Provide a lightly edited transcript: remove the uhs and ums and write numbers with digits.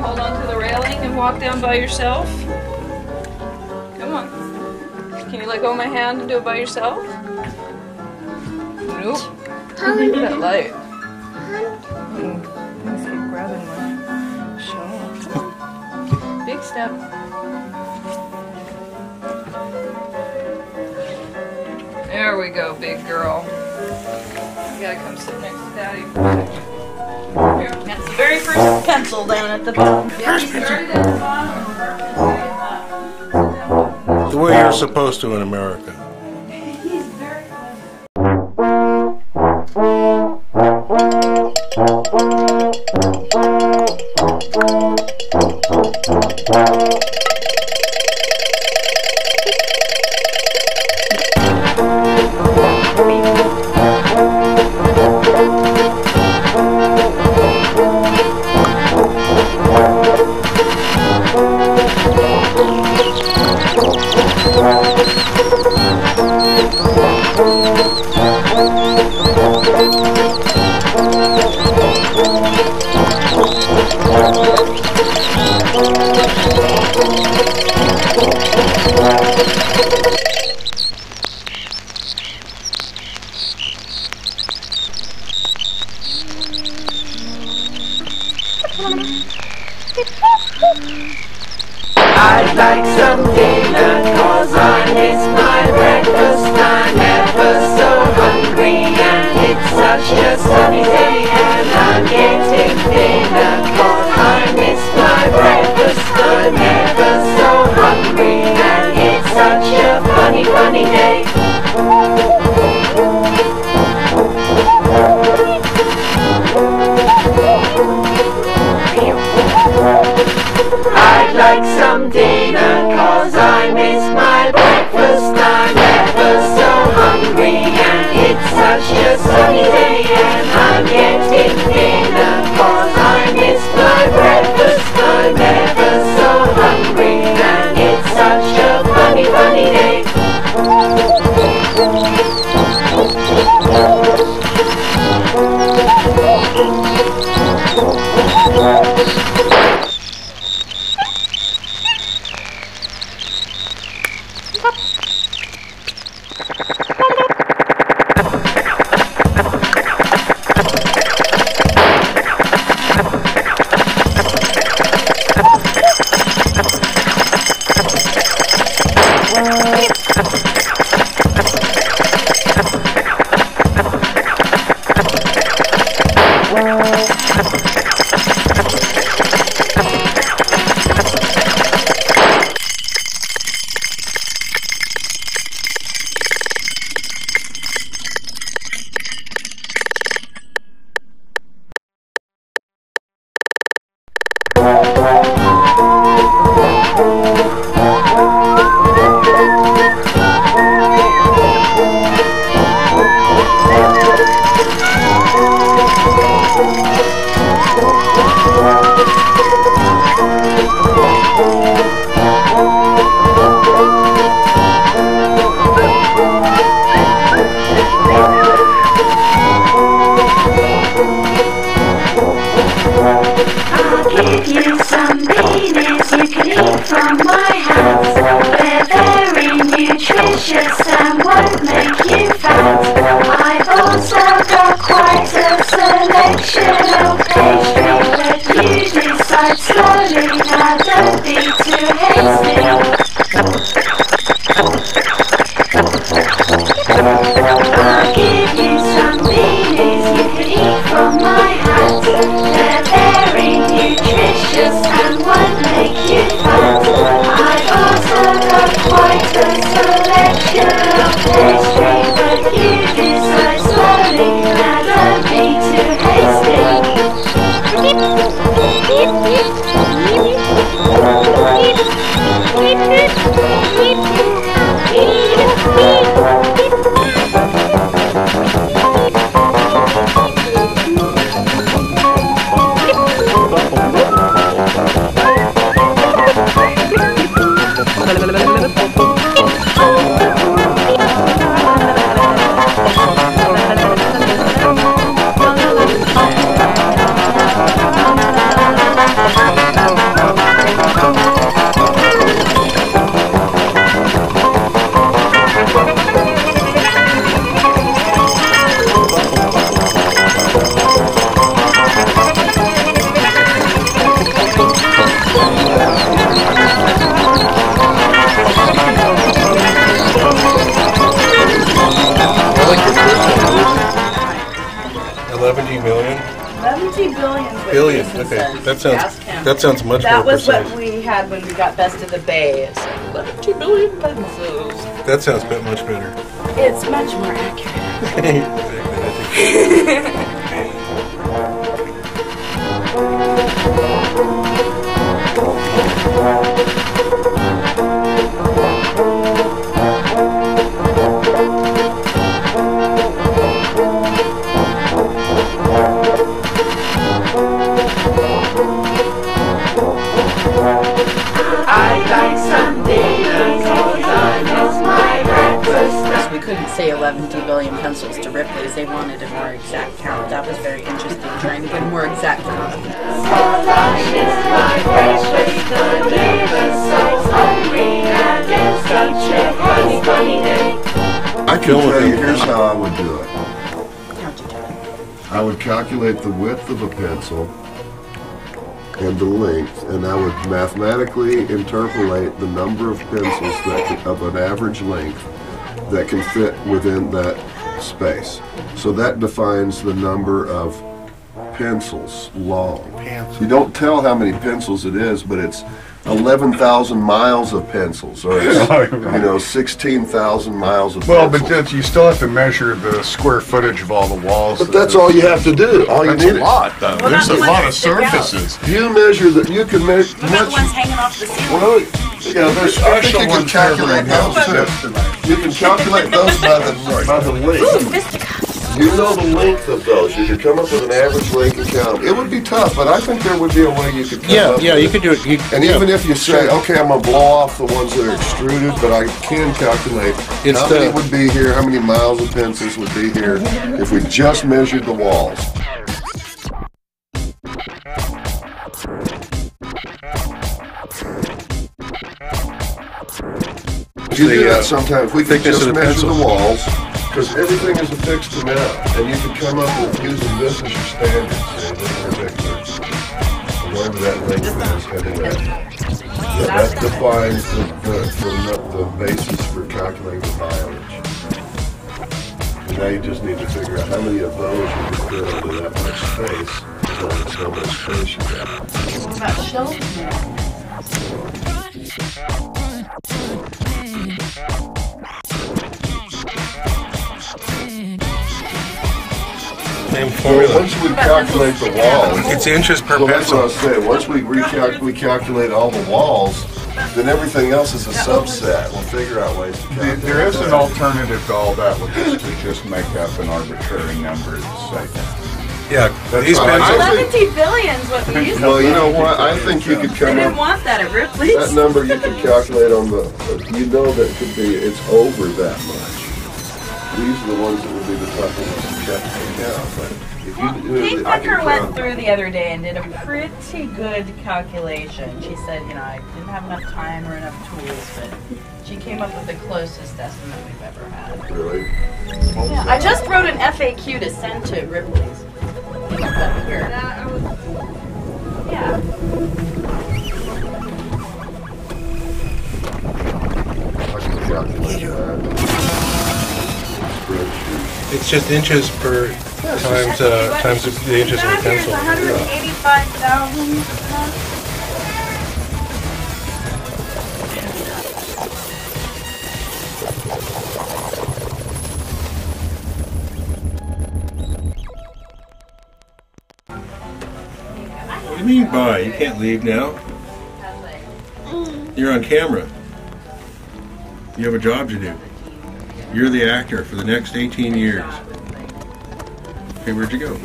hold on to the railing and walk down by yourself? Come on. Can you let go of my hand and do it by yourself? Nope. Look at that light. Let's keep grabbing one. Show. Big step. There we go, big girl. You gotta come sit next to Daddy. Here. That's the very first pencil down at the bottom. Yeah, he started at the bottom. The way you're supposed to in America. He's very clever. I'd like some dinner, 'cause I miss my breakfast. I'm ever so hungry, and it's such a sunny day, and I'm getting thinner, 'cause I miss my breakfast. I'm ever so hungry, and it's such a funny, funny day. I'd like some dinner, 'cause I miss my breakfast. I'm ever so hungry, and it's such a sunny day, and I'm getting thinner, 'cause I miss my breakfast. I'm ever so hungry, and it's such a funny, funny day. from my house. They're very nutritious and won't make you fat. I've also got quite a selection of pastry, but you decide slowly, now don't be too hasty. I'll give you some beanies you can eat from my hat. They're very nutritious and won't make you fat. I've also got quite a selection of pastry, but you decide slowly, now don't be too hasty. billion. Jason Okay, says. that Ask him. sounds much That more was what precise. we had when we got Best of the Bay. It's like 11 billion pencils. That sounds much better. It's much more accurate. We couldn't say 11 billion pencils to Ripley's. They wanted a more exact count. That was very interesting, trying to get a more exact count. I can tell you, here's how I would do it. How'd you do it? I would calculate the width of a pencil and the length, and I would mathematically interpolate the number of pencils of an average length that can fit within that space. So that defines the number of pencils long. You don't tell how many pencils it is, but it's 11,000 miles of pencils, or it's, 16,000 miles of Well, pencils. but you still have to measure the square footage of all the walls. But that's all you have to do. All you That's need a lot, though. Well, There's not a the lot ones of that stick out. surfaces. You measure that. You can measure. What about the ones hanging off the ceiling? Well, yeah, there's special you can calculate those too. You can calculate those by the length. Fisticuffs. You know the length of those. You could come up with an average length and count them. It would be tough, but I think there would be a way you could come up with you could do it. And even if you say, okay, I'm going to blow off the ones that are extruded, but I can calculate how many would be here, how many miles of pencils would be here if we just measured the walls. You do that sometimes. We could thickness just of the measure pencil. the walls, because everything is a fixed amount, and you can come up with using this as your standard, say, this particular, whatever that length is, anyway. That defines the basis for calculating the mileage. And now you just need to figure out how many of those you can fit into that much space, so much space you got. What about shelves now? Same Well, formula. once we calculate the walls, It's inches per well, that's what I was pencil. saying. Once we calculate all the walls, then everything else is a subset. We'll figure out ways to calculate There is an that. alternative to all that, which is to just make up an arbitrary number and say, Yeah, these right. pencils. 11 billion is what we used to Well, you know what? I think you could They come didn't up. want that at Ripley's. That number you can calculate on the. You know that it could be. It's over that much. These are the ones that would be the tough ones to check out. But if you do, Pink I Tucker can went count. through the other day and did a pretty good calculation. She said, I didn't have enough time or enough tools, but she came up with the closest estimate we've ever had. Really? Yeah, I just wrote an FAQ to send to Ripley's. Up here. Yeah. I can calculate that. Spreadsheet. It's just inches per times the inches of the Here's pencil. 185,000. What do you mean bye? You can't leave now. You're on camera. You have a job to do. You're the actor for the next 18 years. Okay, where'd you go?